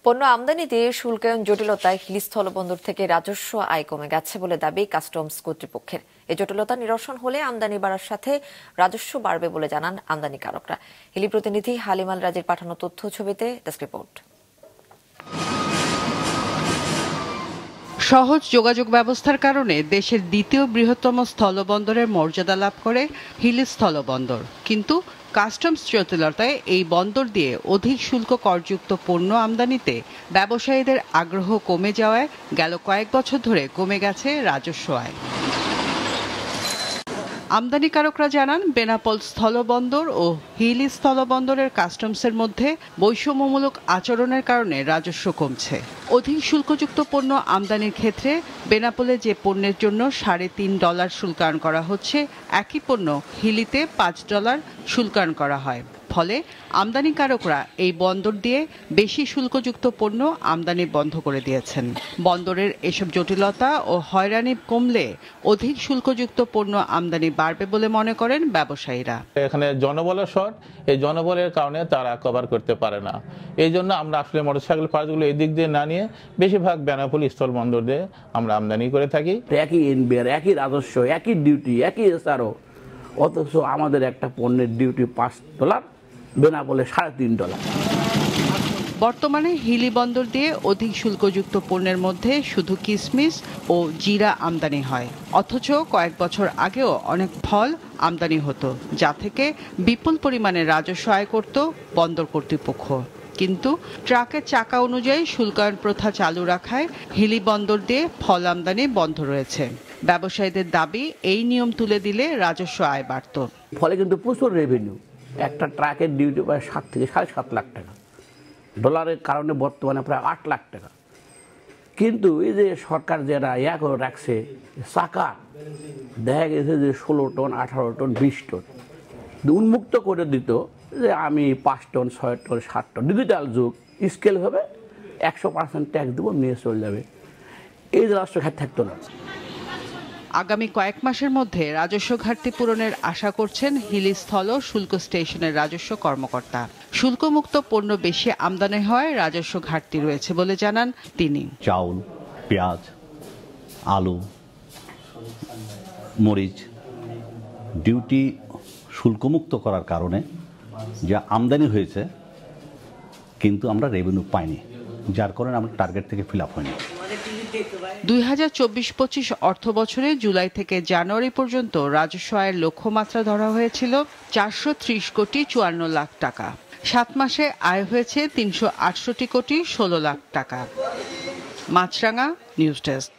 পণ্য আমদানিতে শুল্কায়ন জটিলতায় হিলি স্থলবন্দর থেকে রাজস্ব আয় কমে গেছে বলে দাবি কাস্টমস কর্তৃপক্ষের। এই জটিলতা নিরসন হলে আমদানি বাড়ার সাথে রাজস্ব বাড়বে বলে জানান আমদানিকারকরা। হিলি প্রতিনিধি হালিমাল রাজের পাঠানো তথ্য ছবিতে ডেস্ক রিপোর্ট। সহজ যোগাযোগ ব্যবস্থার কারণে দেশের দ্বিতীয় বৃহত্তম স্থলবন্দরের মর্যাদা লাভ করে হিলি স্থলবন্দর, কিন্তু কাস্টমস জটিলতায় এই বন্দর দিয়ে অধিক শুল্ক করযুক্ত পণ্য আমদানিতে ব্যবসায়ীদের আগ্রহ কমে যাওয়ায় গেল কয়েক বছর ধরে কমে গেছে রাজস্ব আয়। আমদানিকারকরা জানান, বেনাপোল স্থলবন্দর ও হিলি স্থলবন্দরের কাস্টমসের মধ্যে বৈষম্যমূলক আচরণের কারণে রাজস্ব কমছে। অধিক শুল্কযুক্ত পণ্য আমদানির ক্ষেত্রে বেনাপোলে যে পণ্যের জন্য $3.5 শুল্কায়ন করা হচ্ছে, একই পণ্য হিলিতে $5 শুল্কায়ন করা হয়। ফলে আমদানিকারকরা এই বন্দর দিয়ে বেশি শুল্কযুক্ত পণ্য আমদানি বন্ধ করে দিয়েছেন। বন্দরের এসব জটিলতা ও হয়রানি কমলে অধিক শুল্কযুক্ত পণ্য আমদানি বাড়বে বলে মনে করেন ব্যবসায়ীরা। এখানে জনবলের শর্ট, এই জনবলের কারণে তারা কভার করতে পারে না। এই জন্য আমরা আসলে মোটরসাইকেল পার্টসগুলো এই দিক দিয়ে না নিয়ে বেশিরভাগ বেনাপোল স্থল বন্দর দিয়ে আমরা আমদানি করে থাকি। একই এনবিআর, একই রাজস্ব, একই ডিউটি, একই এসআরও, অথচ আমাদের একটা পণ্যের ডিউটি $5, বেনাপোলে $3.5। বর্তমানে হিলি বন্দর দিয়ে অধিক শুল্কযুক্ত পণ্যের মধ্যে শুধু কিসমিস ও জিরা আমদানি হয়, অথচ কয়েক বছর আগেও অনেক ফল আমদানি হতো, যা থেকে বিপুল পরিমাণে রাজস্ব আয় করত বন্দর কর্তৃপক্ষ। কিন্তু ট্রাকের চাকা অনুযায়ী শুল্কায়ন প্রথা চালু রাখায় হিলি বন্দর দিয়ে ফল আমদানি বন্ধ রয়েছে। ব্যবসায়ীদের দাবি, এই নিয়ম তুলে দিলে রাজস্ব আয় বাড়ত। ফলে কিন্তু প্রচুর রেভিনিউ, একটা ট্রাকের ডিউটি প্রায় $7 থেকে $7.5 লাখ টাকা, ডলারের কারণে বর্তমানে প্রায় $8 লাখ টাকা। কিন্তু এই যে সরকার যারা করে রাখছে চাকা, দেখা গেছে যে 16 টন, 18 টন, 20 টন উন্মুক্ত করে দিত, যে আমি 5 টন, 6 টন, 7 টন, ডিজিটাল যুগ, স্কেল হবে, 100% ট্যাক্স দেবো, নিয়ে চলে যাবে। এই যে রাষ্ট্র ঘাট থাকতো না। আগামী কয়েক মাসের মধ্যে রাজস্ব ঘাটতি পূরণের আশা করছেন হিলি স্থল শুল্ক স্টেশনের রাজস্ব কর্মকর্তা। শুল্কমুক্ত পণ্য বেশি আমদানি হয় রাজস্ব ঘাটতি রয়েছে বলে জানান তিনি। চাউল, পেঁয়াজ, আলু, মরিচ ডিউটি শুল্কমুক্ত করার কারণে যা আমদানি হয়েছে, কিন্তু আমরা রেভিনিউ পাইনি, যার কারণে আমরা টার্গেট থেকে ফিল আপ হয়নি। 2024-25 অর্থ বছরে জুলাই থেকে জানুয়ারি পর্যন্ত রাজস্ব আয়ের লক্ষ্যমাত্রা ধরা হয়েছিল 430 কোটি 54 লাখ টাকা। 7 মাসে আয় হয়েছে 368 কোটি 16 লাখ টাকা। মাছরাঙা, নিউজ ডেস্ক।